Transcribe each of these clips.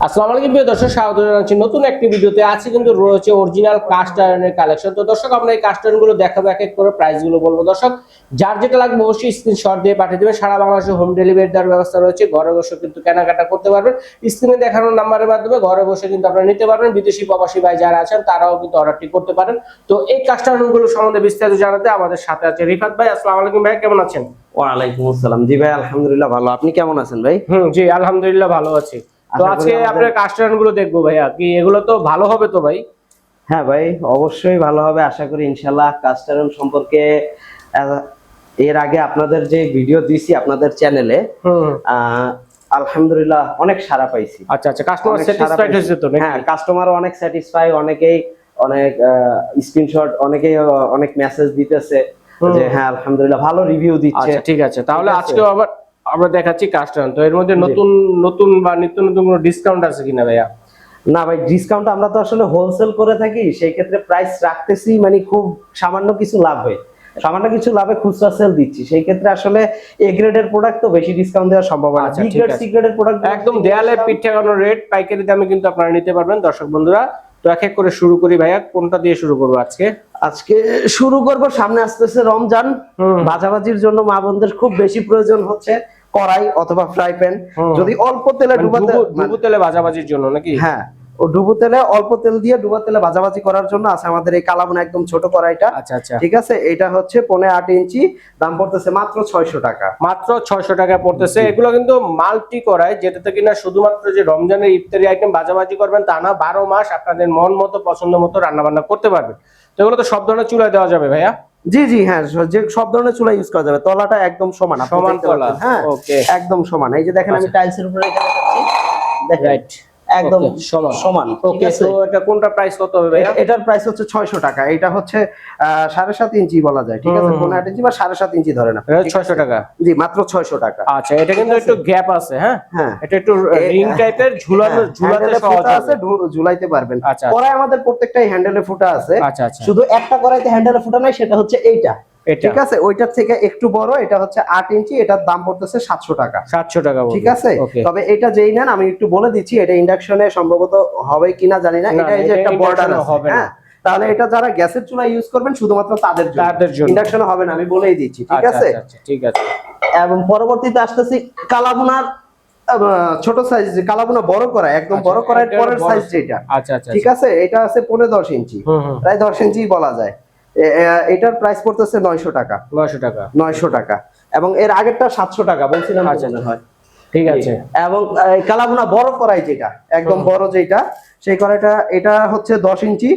আসসালামু আলাইকুম প্রিয় দর্শক, স্বাগত জানাচ্ছি নতুন একটি ভিডিওতে। আছে কিন্তু রয়েছে অরিজিনাল কাস্ট আয়রনের কালেকশন। তো দর্শক, আমরা এই কাস্ট আয়রন গুলো দেখাবো, এক এক করে প্রাইস গুলো বলবো। দর্শক, যার যেটা লাগবে অবশ্যই স্ক্রিনশট দিয়ে পাঠিয়ে দেবেন। সারা বাংলাদেশে হোম ডেলিভারি দেওয়ার ব্যবস্থা রয়েছে। ঘরে বসে কিন্তু কেনাকাটা করতে পারবেন। স্ক্রিনে দেখানো নাম্বারের মাধ্যমে ঘরে বসে কিন্তু আপনারা নিতে পারবেন। বিদেশি প্রবাসী ভাই যারা আছেন তারাও কিন্তু অর্ডারটি করতে পারেন। তো এই কাস্ট আয়রন গুলো সম্বন্ধে বিস্তারিত জানাতে আমাদের সাথে আছে রিফাত ভাই। আসসালামু আলাইকুম ভাই, কেমন আছেন? ওয়ালাইকুম আসসালাম। জি ভাই, আলহামদুলিল্লাহ ভালো। আপনি কেমন আছেন ভাই? জি আলহামদুলিল্লাহ ভালো আছি। তো আশা করি আজকে আপনার কাস্ট আয়রন গুলো দেখবো ভাইয়া, কি এগুলো তো ভালো হবে তো ভাই? হ্যাঁ ভাই, অবশ্যই ভালো হবে আশা করি ইনশাআল্লাহ। কাস্টারন সম্পর্কে এর আগে আপনাদের যে ভিডিও দিছি আপনাদের চ্যানেলে, আলহামদুলিল্লাহ অনেক সাড়া পাইছি। আচ্ছা আচ্ছা, কাস্টমার স্যাটিসফাইড হয়েছে তো নাকি? হ্যাঁ, কাস্টমার অনেক স্যাটিসফাই, অনেকেই অনেক স্ক্রিনশট, অনেকেই অনেক মেসেজ দিতেছে যে হ্যাঁ আলহামদুলিল্লাহ ভালো রিভিউ দিচ্ছে। আচ্ছা ঠিক আছে, তাহলে আজকেও আবার আমরা দেখাচ্ছি কাস্টমার। তো এর মধ্যে নতুন নতুন বা নিত্য নতুন কোনো ডিসকাউন্ট আছে কিনা ভাইয়া? না ভাই, ডিসকাউন্ট আমরা তো আসলে হোলসেল করে থাকি, সেই ক্ষেত্রে প্রাইস রাখতেছি, মানে খুব সামান্য কিছু লাভ হয়, সামান্য কিছু লাভে খুচরা সেল দিচ্ছি। সেই ক্ষেত্রে আসলে এ গ্রেডের প্রোডাক্ট তো বেশি ডিসকাউন্ট দেওয়া সম্ভব না। বি গ্রেড, সি গ্রেডের প্রোডাক্ট একদম দেয়ালে পিঠ ঠেকানো রেট, পাইকারি দামে কিন্তু আপনারা নিতে পারবেন। দর্শক বন্ধুরা, তো এক এক করে শুরু করি ভাইয়া, কোনটা দিয়ে শুরু করবো আজকে? আজকে শুরু করব, সামনে আসতেছে রমজান। ভাজাভাজির জন্য মা বোনদের খুব বেশি প্রয়োজন হচ্ছে কড়াই অথবা ফ্রাই প্যান। যদি অল্প তেলে ডুবো তেলে ভাজাভাজির জন্য নাকি? হ্যাঁ, ও ডুবো তেলে, অল্প তেল দিয়ে ডুবো তেলে ভাজাভাজি করার জন্য আছে আমাদের এই কালাভুনা একদম ছোট কড়াইটা। আচ্ছা আচ্ছা, ঠিক আছে, এটা হচ্ছে 15-8 ইঞ্চি, দাম পড়তেছে মাত্র 600 টাকা। মাত্র 600 টাকা পড়তেছে। এগুলো কিন্তু মাল্টি কড়াই, যেটাতে কিনা শুধুমাত্র যে রমজানের ইফতারি আইটেম ভাজাভাজি করবেন তা না, 12 মাস আপনাদের মন মতো পছন্দ মতো রান্না বান্না করতে পারবেন। তো এগুলো তো সব ধরনের চুলায় দেওয়া যাবে ভাইয়া? জি জি হ্যাঁ, যে সব ধরনের চুলা ইউজ করা যাবে। তলাটা একদম সমান, সমান তলা? হ্যাঁ ওকে, একদম সমান। এই যে দেখেন আমি টাইলসের উপরে এটা দেখাচ্ছি, দেখেন রাইট, একদম সমান সমান। ওকে, তো এটা কোনটা প্রাইস কত হবে ভাইয়া? এটার প্রাইস হচ্ছে 600 টাকা। এটা হচ্ছে 7.5 ইঞ্চি বলা যায়, ঠিক আছে, 15-8 ইঞ্চি বা 7.5 ইঞ্চি ধরে না, 600 টাকা। জি মাত্র 600 টাকা। আচ্ছা, এটা কিন্তু একটু গ্যাপ আছে। হ্যাঁ হ্যাঁ, এটা একটু রিং টাইপের, ঝুলাতে সহজ আছে, ঝুলাইতে পারবেন। আচ্ছা, কড়াই আমাদের প্রত্যেকটাই হ্যান্ডেলে ফুটা আছে। আচ্ছা আচ্ছা, শুধু একটা কড়াইতে হ্যান্ডেলে ফুটা নাই, সেটা হচ্ছে এইটা, এটা ঠিক আছে। ওইটার থেকে একটু বড়, এটা হচ্ছে 8 ইঞ্চি, এটার দাম পড়তেছে 700 টাকা। 700 টাকা, ঠিক আছে। তবে এটা যেই নেন, আমি একটু বলে দিচ্ছি, এটা ইন্ডাকশনে সম্ভবত হবে কিনা জানি না। এটা এই যে একটা বর্ডার আছে, হ্যাঁ, তাহলে এটা যারা গ্যাসের চুলা ইউজ করবেন শুধুমাত্র তাদের জন্য, ইন্ডাকশনে হবে না, আমি বলেই দিচ্ছি, ঠিক আছে। ঠিক আছে। এবং পরবর্তীতে আসতেছি কালাভুনার ছোট সাইজ, কালাভুনা বড় করা, একদম বড় করার পরের সাইজ যেটা, আচ্ছা আচ্ছা, ঠিক আছে। এটা আছে 15-10 ইঞ্চি, প্রায় 10 ইঞ্চি বলা যায়। এটার প্রাইস পড়তেছে 900 টাকা। 900 টাকা, 900 টাকা। এবং এর আগেরটা 700 টাকা বলছিলাম, হয় ঠিক আছে। এবং কালাভুনা বড় কড়াই যেটা, একদম বড় যেটা, সেই কড়াইটা, এটা হচ্ছে 10 ইঞ্চি,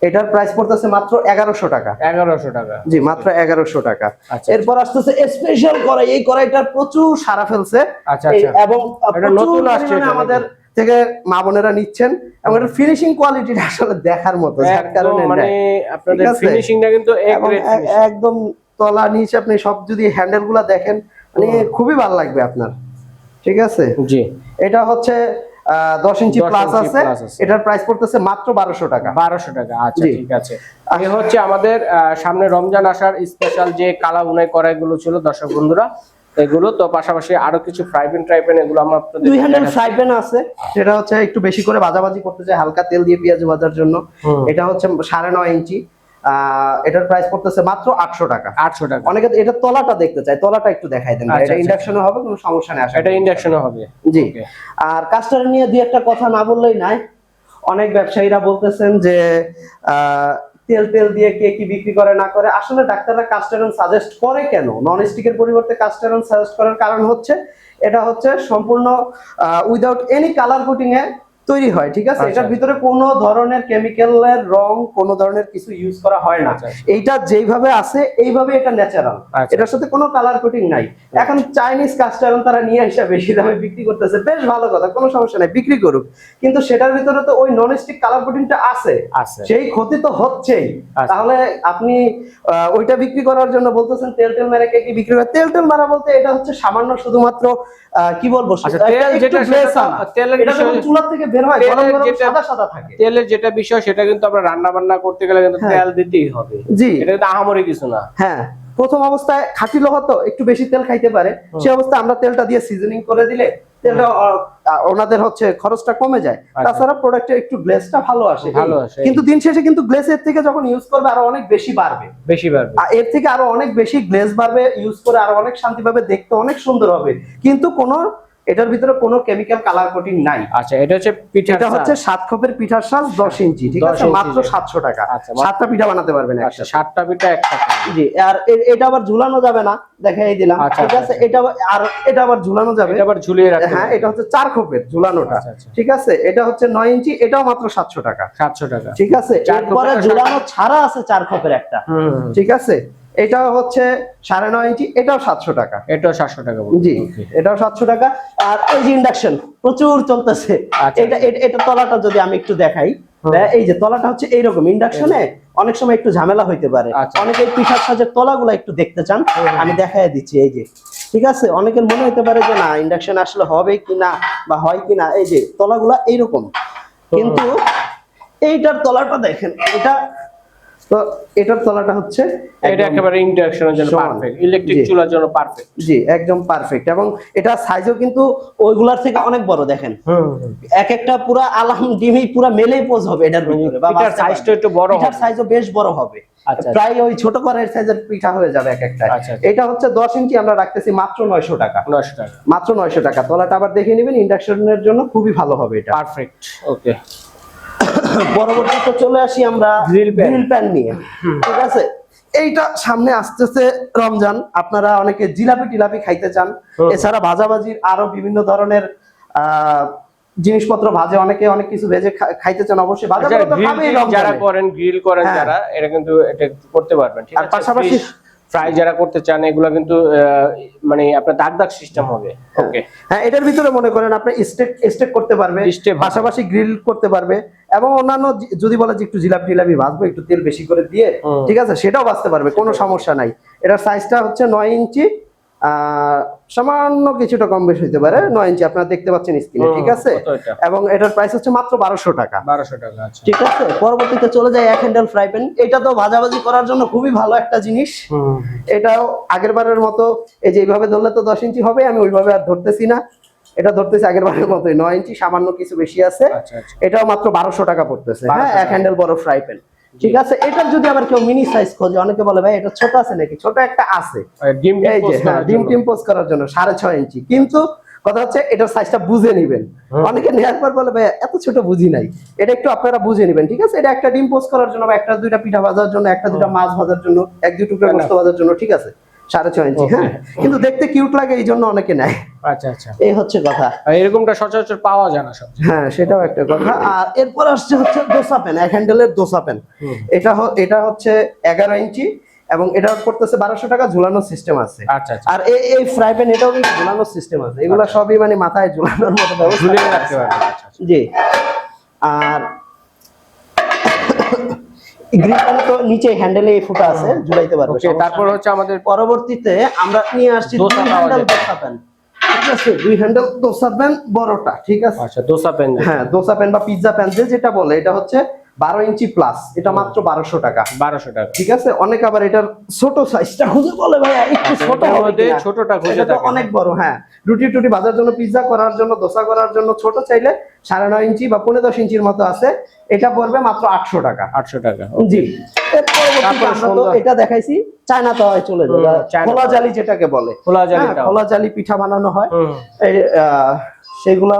এটার প্রাইস পড়তেছে মাত্র 1100 টাকা। 1100 টাকা, জি মাত্র 1100 টাকা। এরপর আসতেছে স্পেশাল কড়াই। এই কড়াইটার প্রচুর সাড়া ফেলছে, এবং নতুন আসছে, আমাদের থেকে মা বোনেরা নিচ্ছেন, এবং এর ফিনিশিং কোয়ালিটি আসলে দেখার মতো, যার কারণে মানে আপনাদের ফিনিশিংটা কিন্তু একদম তলা নিচে আপনি সব যদি হ্যান্ডেল গুলা দেখেন, মানে খুবই ভালো লাগবে আপনার, ঠিক আছে। জি, এটা হচ্ছে 10 ইঞ্চি প্লাস আছে, এটার প্রাইস পড়তেছে মাত্র 1200 টাকা। 1200 টাকা, আচ্ছা ঠিক আছে। এই হচ্ছে আমাদের সামনে রমজান আসার স্পেশাল যে কালা বুনাই কড়াইগুলো ছিল দর্শক বন্ধুরা, এগুলো তো পাশাপাশি আরো কিছু ফ্রাই প্যান ট্রাই প্যান, এগুলো আমরা আপনাদের 2 হ্যান্ডেল ফ্রাই প্যান আছে, সেটা হচ্ছে একটু বেশি করে ভাজাভাজি করতে চাই, হালকা তেল দিয়ে পেঁয়াজ ভাজার জন্য। এটা হচ্ছে 9.5 ইঞ্চি, এটার প্রাইস পড়তেছে মাত্র 800 টাকা। 800 টাকা। অনেকে এটা তলাটা দেখতে চায়, তলাটা একটু দেখাই দেন। এটা ইন্ডাকশনে হবে, কোনো সমস্যা নেই, এটা ইন্ডাকশনে হবে। জি। আর কাস্টার নিয়ে দুই একটা কথা না বললেই নাই। অনেক ব্যবসায়ীরা বলতেছেন যে তেল দিয়ে কে কি বিক্রি করে না করে। আসলে ডাক্তাররা কাস্টারন সাজেস্ট করে কেন, নন স্টিকের পরিবর্তে কাস্টারন সাজেস্ট করার কারণ হচ্ছে, এটা হচ্ছে সম্পূর্ণ উইদাউট এনি কালার কোটিং এ তৈরি হয়, ঠিক আছে। এটার ভিতরে কোনো ধরনের কেমিক্যালের রং, কোনো ধরনের কিছু ইউজ করা হয় না। এইটা যেইভাবে আছে এইভাবে এটা ন্যাচারাল, এটার সাথে কোনো কালার কোটিং নাই। এখন চাইনিজ কাস্টারন তারা নিয়ে এসে বেশি দামে বিক্রি করতেছে, বেশ ভালো কথা, কোনো সমস্যা নাই, বিক্রি করুক, কিন্তু সেটার ভিতরে তো ওই নন স্টিক কালার কোটিংটা আছে, সেই ক্ষতি তো হচ্ছেই। তাহলে আপনি ওইটা বিক্রি করার জন্য বলতেছেন তেল মেরে কে কি বিক্রি করে। তেল মারা বলতে এটা হচ্ছে সামান্য শুধুমাত্র কি বলবো, চুলা থেকে বের হয়, সাদা সাদা থাকে। তেলের যেটা বিষয়, সেটা কিন্তু আমরা রান্না বান্না করতে গেলে কিন্তু তেল দিতেই হবে। জি, এটা কিন্তু আহামরি কিছু না। হ্যাঁ, প্রথম অবস্থায় খাঁটি লোহা তো একটু বেশি তেল খাইতে পারে, সেই অবস্থায় আমরা তেলটা দিয়ে সিজনিং করে দিলে তেলটা ওনাদের হচ্ছে খরচটা কমে যায়। তাছাড়া প্রোডাক্টের একটু গ্লেজটা ভালো আসে, কিন্তু দিন শেষে কিন্তু গ্লেজের থেকে যখন ইউজ করবে আরো অনেক বেশি বাড়বে, এর থেকে আরো অনেক বেশি গ্লেজ বাড়বে, ইউজ করে আরো অনেক শান্তি পাবে, দেখতে অনেক সুন্দর হবে, কিন্তু কোনো এটার ভিতরে কোনো কেমিক্যাল কালার কোটিং নাই। আচ্ছা, এটা হচ্ছে পিঠা, এটা হচ্ছে 7 খোপের পিঠার সাজ 10 ইঞ্চি, ঠিক আছে, মাত্র 700 টাকা। 7টা পিঠা বানাতে পারবেন একসাথে। 7টা পিঠা একসাথে, জি। আর এটা আবার ঝুলানো যাবে না, দেখাই দিলাম, ঠিক আছে। এটা আবার ঝুলানো যাবে, এটা আবার ঝুলিয়ে রাখতে, হ্যাঁ। এটা হচ্ছে 4 খোপের ঝুলানোটা, ঠিক আছে। এটা হচ্ছে 9 ইঞ্চি, এটাও মাত্র 700 টাকা, 700 টাকা, ঠিক আছে। এরপরে ঝুলানো ছাড়া আছে 4 খোপের একটা, ঠিক আছে। এটা হচ্ছে 9.5 ইঞ্চি, এটাও 700 টাকা, এটাও 700 টাকা, জি, এটাও 700 টাকা। আর এই যে ইন্ডাকশন প্রচুর চলতেছে, এটা তলাটা যদি আমি একটু দেখাই, এই যে তলাটা হচ্ছে এইরকম। ইন্ডাকশনে অনেক সময় একটু ঝামেলা হইতে পারে, অনেকে পিঠার সাজের তলাগুলো একটু দেখতে চান, আমি দেখাই দিচ্ছি, এই যে, ঠিক আছে। অনেকের মনে হতে পারে যে না ইন্ডাকশন আসলে হবে কিনা বা হয় কিনা, এই যে তলাগুলা এইরকম, কিন্তু এইটার তলাটা দেখেন, তো এটার তলাটা হচ্ছে এটা একেবারে ইন্ডাকশনের জন্য পারফেক্ট, ইলেকট্রিক চুলার জন্য পারফেক্ট, জি, একদম পারফেক্ট। এবং এটা সাইজও কিন্তু ওইগুলার থেকে অনেক বড়, দেখেন এক একটা পুরা আলাম ডিমি পুরা মেলেই পোজ হবে এটার ভিতরে, এটার সাইজটা একটু বড় হবে, এটার সাইজও বেশ বড় হবে, প্রায় ওই ছোট কড়াইয়ের সাইজের পিঠা হয়ে যাবে এক একটা। এটা হচ্ছে 10 ইঞ্চি, আমরা রাখতেছি মাত্র 900 টাকা, 900 টাকা, মাত্র 900 টাকা। তলাটা আবার দেখে নেবেন, ইন্ডাকশনের জন্য খুবই ভালো হবে এটা, পারফেক্ট। ওকে, পরবর্তীতে চলে আসি আমরা গ্রিল প্যান নিয়ে, ঠিক আছে। এইটা সামনে আসতেছে রমজান, আপনারা অনেকে জিলাপি টিলাপি খাইতে চান, এছাড়া ভাজাভাজির আরো বিভিন্ন ধরনের জিনিসপত্র ভাজে, অনেকে অনেক কিছু ভেজে খাইতে চান, অবশ্যই যারা করেন, গ্রিল করেন যারা, এটা কিন্তু এটা করতে পারবেন, ঠিক আছে। আর পাশাপাশি ফ্রাই যারা করতে চান, এগুলো কিন্তু মানে আপনার দাগ দাগ সিস্টেম হবে। ওকে, হ্যাঁ, এটার ভিতরে মনে করেন আপনি স্টেক করতে পারবে, পাশাপাশি গ্রিল করতে পারবে, এবং অন্যান্য যদি বলে যে একটু জিলাপি টিলাপি ভাজবো একটু তেল বেশি করে দিয়ে, ঠিক আছে, সেটাও ভাজতে পারবে, কোনো সমস্যা নাই। এটার সাইজটা হচ্ছে 9 ইঞ্চি, সামান্য কিছুটা কম বেশি হইতে পারে, 9 ইঞ্চি আপনারা দেখতে পাচ্ছেন স্ক্রিনে, ঠিক আছে। এবং এটার প্রাইস হচ্ছে মাত্র 1200 টাকা, 1200 টাকা, ঠিক আছে। পরবর্তীতে চলে যায় এক হ্যান্ডেল ফ্রাই প্যান। এটা তো ভাজাভাজি করার জন্য খুবই ভালো একটা জিনিস। এটাও আগের বারের মতো, এই যে এইভাবে ধরলে তো 10 ইঞ্চি হবে, আমি ওইভাবে আর ধরতেছি না, এটা ধরতেছি আগের বারের মতোই 9 ইঞ্চি, সামান্য কিছু বেশি আছে। এটাও মাত্র 1200 টাকা পড়তেছে, হ্যাঁ, এক হ্যান্ডেল বড় ফ্রাই প্যান, ঠিক আছে। এটার যদি আবার কেউ মিনি সাইজ খোঁজে, অনেকে বলে ভাই এটা ছোট আছে নাকি, ছোট একটা আছে, ডিম টিম পোস্ট করার জন্য 6.5 ইঞ্চি, কিন্তু কথা হচ্ছে এটার সাইজটা বুঝে নিবেন। অনেকে নেওয়ার পর বলে ভাই এত ছোট বুঝি নাই, এটা একটু আপনারা বুঝে নিবেন, ঠিক আছে। এটা একটা ডিম পোস্ট করার জন্য বা একটা দুইটা পিঠা ভাজার জন্য, একটা দুইটা মাছ ভাজার জন্য, এক দুই টুকরা গোশত ভাজার জন্য, ঠিক আছে, 6.5 ইঞ্চি, হ্যাঁ, কিন্তু দেখতে কিউট লাগে এই জন্য অনেকে নেয়। আচ্ছা আচ্ছা, এই হচ্ছে কথা। এরকমটা সচরাচর পাওয়া যায় না সব, হ্যাঁ, সেটাও একটা কথা। আর এরপর আসছে হচ্ছে দোসা প্যান, এক হ্যান্ডেলের দোসা প্যান। এটা হচ্ছে 11 ইঞ্চি, এবং এটা করতেছে 1200 টাকা, ঝুলানো সিস্টেম আছে। আচ্ছা, আর এই ফ্রাই প্যান এটাও কিন্তু ঝুলানো সিস্টেম আছে, এগুলা সবই মানে মাথায় ঝুলানোর মতো ব্যবস্থা, ঝুলিয়ে রাখতে পারবেন, জি। আর গ্রিল প্যানে তো নিচে হ্যান্ডেলে এই ফুটা আছে, ঝুলাইতে পারবে। তারপর হচ্ছে আমাদের পরবর্তীতে আমরা নিয়ে আসছি দুই হ্যান্ডেল দোসা প্যান, ঠিক আছে, দুই হ্যান্ডেল দোসা প্যান বড়টা, ঠিক আছে। আচ্ছা, দোসা প্যান, হ্যাঁ, দোসা প্যান বা পিৎজা প্যান যেটা বলে, এটা হচ্ছে 12 ইঞ্চি প্লাস, এটা মাত্র 1200 টাকা, 1200 টাকা, ঠিক আছে। অনেক আবার এটার ছোট সাইজটা খুঁজে বলে ভাই একটু ছোট হবে, ছোটটা খুঁজে থাকে, অনেক বড়, হ্যাঁ, রুটি টুটি ভাজার জন্য, পিৎজা করার জন্য, দোসা করার জন্য ছোট চাইলে 9.5 ইঞ্চি বা 10.5 ইঞ্চির মতো আছে, এটা পড়বে মাত্র 800 টাকা, 800 টাকা, জি। এটা দেখাইছি চায়না তাওয়ায় চলে যাবে, খোলা জালি যেটাকে বলে, খোলা জালি পিঠা বানানো হয়, সেগুলা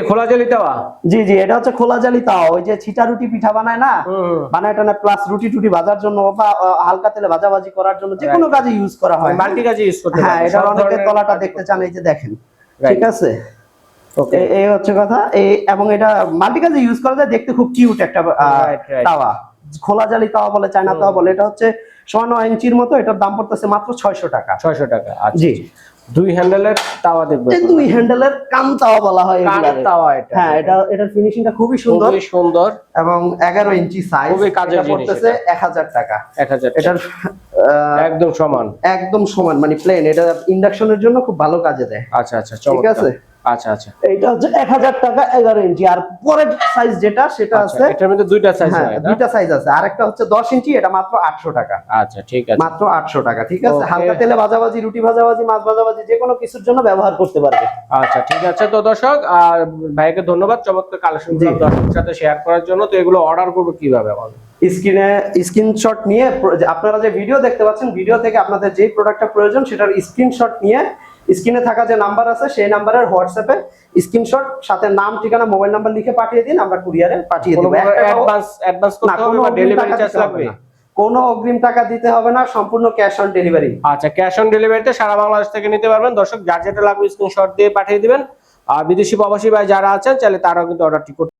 খোলা জালি তাওয়া, জি জি, এটা হচ্ছে খোলা জালি তাওয়া, ওই যে ছিটা রুটি পিঠা বানায় না, বানায় টানা, প্লাস রুটি টুটি ভাজার জন্য বা হালকা তেলে ভাজাভাজি করার জন্য, যে কোনো কাজে ইউজ করা হয়, মাল্টি কাজে ইউজ করতে, হ্যাঁ। এটা অনেকে তলাটা দেখতে চান, এই যে দেখেন, ঠিক আছে। এই হচ্ছে কথা। এবং এটা মাল্টি কাজে ইউজ করা যায়, দেখতে খুব কিউট একটা তাওয়া, খোলা জালি তাওয়া বলে, চায়না তাওয়া বলে। এটা হচ্ছে 9 ইঞ্চির মতো, এটার দাম পড়তেছে মাত্র 600 টাকা, 600 টাকা, জি। দুই হ্যান্ডেলের তাওয়া দেখবেন, দুই হ্যান্ডেলের কান তাওয়া বলা হয় তাওয়া, এটা, হ্যাঁ, এটার ফিনিশিংটা খুবই সুন্দর, খুবই সুন্দর, এবং 11 ইঞ্চি সাইজ, খুবই কাজের জিনিস, পড়তেছে 1000 টাকা, 1000 টাকা, এটার একদম সমান, একদম সমান, মানে প্লেন। এটা ইন্ডাকশনের জন্য খুব ভালো কাজে দেয়। আচ্ছা আচ্ছা, ঠিক আছে। আচ্ছা আচ্ছা, এটা হচ্ছে 1000 টাকা, 11 ইঞ্চি। আর পরের সাইজ যেটা, সেটা আছে, এটার মধ্যে দুইটা সাইজ হয়, দুইটা সাইজ আছে। আরেকটা হচ্ছে 10 ইঞ্চি, এটা মাত্র 800 টাকা। আচ্ছা, ঠিক আছে, মাত্র 800 টাকা, ঠিক আছে। হালকা তেলে ভাজাভাজি, রুটি ভাজাভাজি, মাছ ভাজাভাজি চাঁদাবাজি যে কোনো কিছুর জন্য ব্যবহার করতে পারবে। আচ্ছা ঠিক আছে। তো দর্শক ভাইকে ধন্যবাদ চমৎকার কালেকশন জি। দর্শকের সাথে শেয়ার করার জন্য। তো এগুলো অর্ডার করবো কিভাবে আমাদের? স্ক্রিনশট নিয়ে আপনারা যে ভিডিও দেখতে পাচ্ছেন, ভিডিও থেকে আপনাদের যেই প্রোডাক্টটা প্রয়োজন সেটার স্ক্রিনশট নিয়ে স্ক্রিনে থাকা যে নাম্বার আছে সেই নাম্বারের হোয়াটসঅ্যাপে স্ক্রিনশট সাথে নাম, ঠিকানা, মোবাইল নাম্বার লিখে পাঠিয়ে দিন, আমরা কুরিয়ারে পাঠিয়ে দেব। অ্যাডভান্স করতে হবে বা ডেলিভারি চার্জ লাগবে? কোনো অগ্রিম টাকা দিতে হবে না, সম্পূর্ণ ক্যাশ অন ডেলিভারি। আচ্ছা, ক্যাশ অন ডেলিভারিতে সারা বাংলাদেশ থেকে নিতে পারবেন। দর্শক যার যেটা লাগবে স্ক্রিনশট দিয়ে পাঠিয়ে দিবেন। আর বিদেশি প্রবাসী ভাই যারা আছেন চাইলে তারাও কিন্তু অর্ডারটি করতে